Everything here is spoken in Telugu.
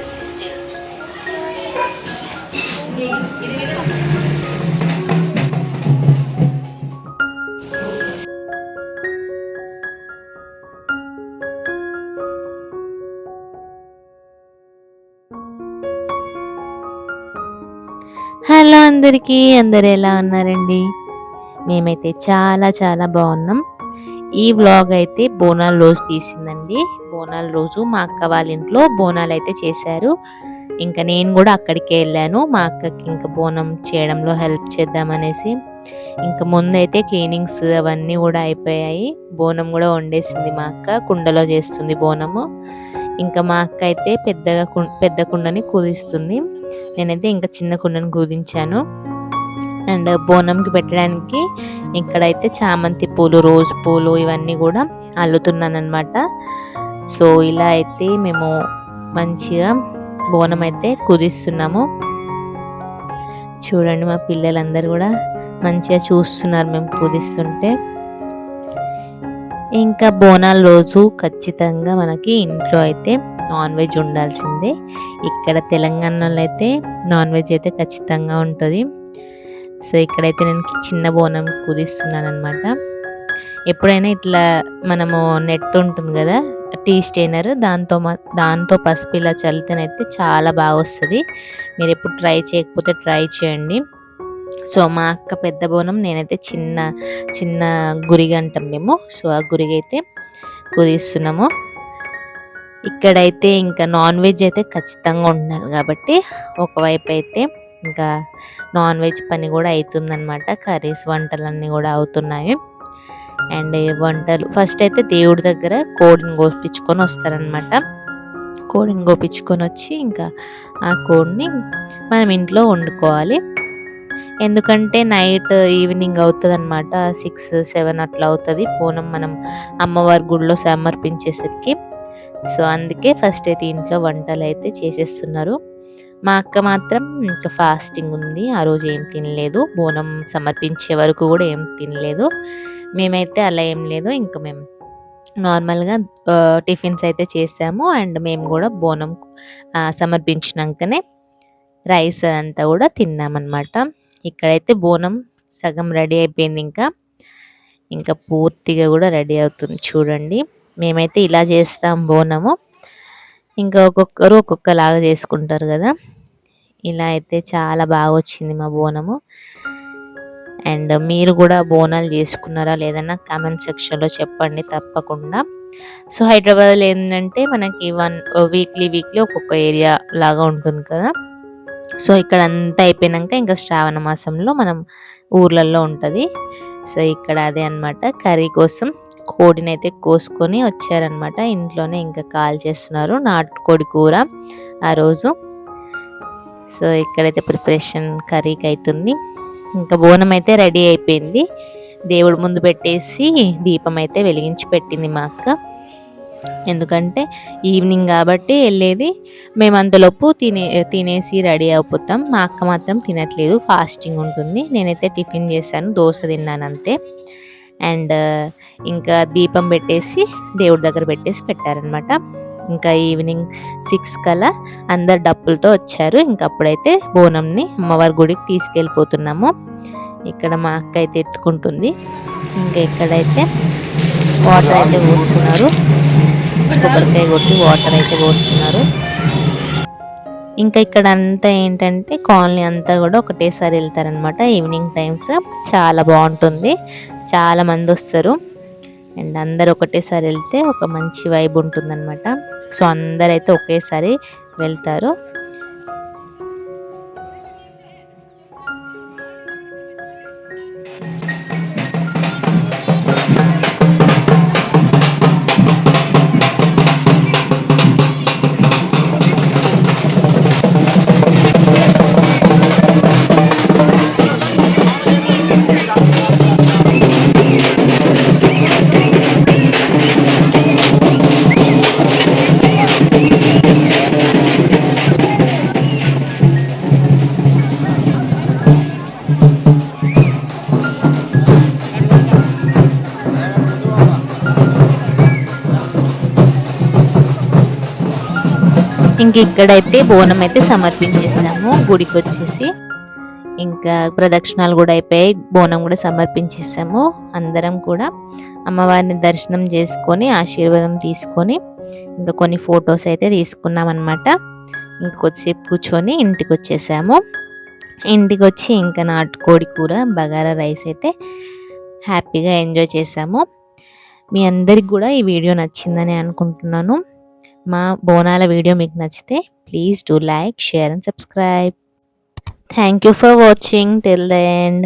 హలో అందరికీ, అందరు ఎలా ఉన్నారండి? మేమైతే చాలా చాలా బాగున్నాం. ఈ వ్లాగ్ అయితే బోనాల రోజు తీసిందండి. బోనాల రోజు మా అక్క వాళ్ళ ఇంట్లో బోనాలు అయితే చేశారు. ఇంకా నేను కూడా అక్కడికే వెళ్ళాను. మా అక్కకి ఇంకా బోనం చేయడంలో హెల్ప్ చేద్దామనేసి. ఇంకా ముందైతే క్లీనింగ్స్ అవన్నీ కూడా అయిపోయాయి. బోనం కూడా వండేసింది మా అక్క. కుండలో చేస్తుంది బోనము. ఇంకా మా అక్క అయితే పెద్ద కుండని కుదిస్తుంది. నేనైతే ఇంకా చిన్న కుండను కుదించాను. అండ్ బోనంకి పెట్టడానికి ఇక్కడైతే చామంతి పూలు, రోజు పూలు ఇవన్నీ కూడా అల్లుతున్నాను అనమాట. సో ఇలా అయితే మేము మంచిగా బోనం అయితే కుదిస్తున్నాము. చూడండి, మా పిల్లలందరూ కూడా మంచిగా చూస్తున్నారు మేము కుదిస్తుంటే. ఇంకా బోనాల రోజు ఖచ్చితంగా మనకి ఇంట్లో అయితే నాన్ వెజ్ ఉండాల్సిందే. ఇక్కడ తెలంగాణలో అయితే నాన్ వెజ్ అయితే ఖచ్చితంగా ఉంటుంది. సో ఇక్కడైతే నేను చిన్న బోనం కుదిస్తున్నాను అనమాట. ఎప్పుడైనా ఇట్లా మనము నెట్ ఉంటుంది కదా, టీ స్టెయినర్, దాంతో పసుపు ఇలా చల్లితేనైతే చాలా బాగా వస్తుంది. మీరు ఎప్పుడు ట్రై చేయకపోతే ట్రై చేయండి. సో మా అక్క పెద్ద బోనం, నేనైతే చిన్న గురిగ అంటాం మేము. సో ఆ గురిగ అయితే కుదిస్తున్నాము. ఇక్కడైతే ఇంకా నాన్ వెజ్ అయితే ఖచ్చితంగా ఉండాలి కాబట్టి ఒకవైపు అయితే ఇంకా నాన్ వెజ్ పని కూడా అవుతుందన్నమాట. కర్రీస్, వంటలన్నీ కూడా అవుతున్నాయి. అండ్ వంటలు ఫస్ట్ అయితే దేవుడి దగ్గర కోడిని కోపించుకొని వస్తారనమాట. కోడిని కోపించుకొని వచ్చి ఇంకా ఆ కోడిని మనం ఇంట్లో వండుకోవాలి. ఎందుకంటే నైట్ ఈవినింగ్ అవుతుంది అనమాట, 6-7 అట్లా అవుతుంది బోనం మనం అమ్మవారి గుడిలో సమర్పించేసరికి. సో అందుకే ఫస్ట్ అయితే ఇంట్లో వంటలు అయితే చేసేస్తున్నారు. మా అక్క మాత్రం ఇంకా ఫాస్టింగ్ ఉంది. ఆ రోజు ఏం తినలేదు. బోనం సమర్పించే వరకు కూడా ఏం తినలేదు. మేమైతే అలా ఏం లేదు. ఇంకా మేము నార్మల్గా టిఫిన్స్ అయితే చేసాము. అండ్ మేము కూడా బోనం సమర్పించినాకనే రైస్ అంతా కూడా తిన్నామన్నమాట. ఇక్కడైతే బోనం సగం రెడీ అయిపోయింది. ఇంకా పూర్తిగా కూడా రెడీ అవుతుంది. చూడండి, మేమైతే ఇలా చేస్తాం బోనము. ఇంకా ఒక్కొక్కరు ఒక్కొక్కలాగా చేసుకుంటారు కదా. ఇలా అయితే చాలా బాగా వచ్చింది మా బోనము. అండ్ మీరు కూడా బోనాలు చేసుకున్నారా లేదన్నా కామెంట్ సెక్షన్లో చెప్పండి తప్పకుండా. సో హైదరాబాద్లో ఏంటంటే మనకి వీక్లీ ఒక్కొక్క ఏరియా లాగా ఉంటుంది కదా. సో ఇక్కడ అంతా అయిపోయినాక ఇంకా శ్రావణ మాసంలో మనం ఊర్లలో ఉంటుంది. సో ఇక్కడ అదే అనమాట, కర్రీ కోసం కోడిని అయితే కోసుకొని వచ్చారనమాట. ఇంట్లోనే ఇంకా కాల్ చేస్తున్నారు నాటుకోడి కూర ఆ రోజు. సో ఇక్కడైతే ప్రిపరేషన్ కర్రీకి అవుతుంది. ఇంకా బోనం అయితే రెడీ అయిపోయింది. దేవుడి ముందు పెట్టేసి దీపం అయితే వెలిగించి పెట్టింది మా అక్క. ఎందుకంటే ఈవినింగ్ కాబట్టి వెళ్ళేది. మేము అంతలోపు తినేసి రెడీ అయిపోతాం. మా అక్క మాత్రం తినట్లేదు, ఫాస్టింగ్ ఉంటుంది. నేనైతే టిఫిన్ చేశాను, దోశ తిన్నాను అంతే. అండ్ ఇంకా దీపం పెట్టేసి దేవుడి దగ్గర పెట్టారనమాట. ఇంకా ఈవినింగ్ 6 కల్లా అందరు డప్పులతో వచ్చారు. ఇంకా అప్పుడైతే బోనంని అమ్మవారి గుడికి తీసుకెళ్ళిపోతున్నాము. ఇక్కడ మా అక్క అయితే ఎత్తుకుంటుంది. ఇంకా ఇక్కడైతే వాటర్ అయితే పోస్తున్నారు, కొబ్బరికాయ కొట్టి వాటర్ అయితే పోస్తున్నారు. ఇంకా ఇక్కడ అంతా ఏంటంటే కాలనీ అంతా కూడా ఒకటేసారి వెళ్తారనమాట. ఈవినింగ్ టైమ్స్ చాలా బాగుంటుంది, చాలా మంది వస్తారు. అండ్ అందరు ఒకటేసారి వెళ్తే ఒక మంచి వైబ్ ఉంటుందన్నమాట. సో అందరైతే ఒకేసారి వెళ్తారు. ఇంక ఇక్కడైతే బోనం అయితే సమర్పించేసాము గుడికి వచ్చేసి. ఇంకా ప్రదక్షిణాలు కూడా అయిపోయాయి, బోనం కూడా సమర్పించేసాము. అందరం కూడా అమ్మవారిని దర్శనం చేసుకొని ఆశీర్వాదం తీసుకొని ఇంకా కొన్ని ఫొటోస్ అయితే తీసుకున్నాం అనమాట. ఇంకొద్దిసేపు కూర్చొని ఇంటికి వచ్చేసాము. ఇంటికి వచ్చి ఇంకా నాటుకోడి కూర బగారా రైస్ అయితే హ్యాపీగా ఎంజాయ్ చేసాము. మీ అందరికి కూడా ఈ వీడియో నచ్చిందని అనుకుంటున్నాను. మా బోనాల వీడియో మీకు నచ్చితే please do like, share and subscribe. Thank you for watching till the end.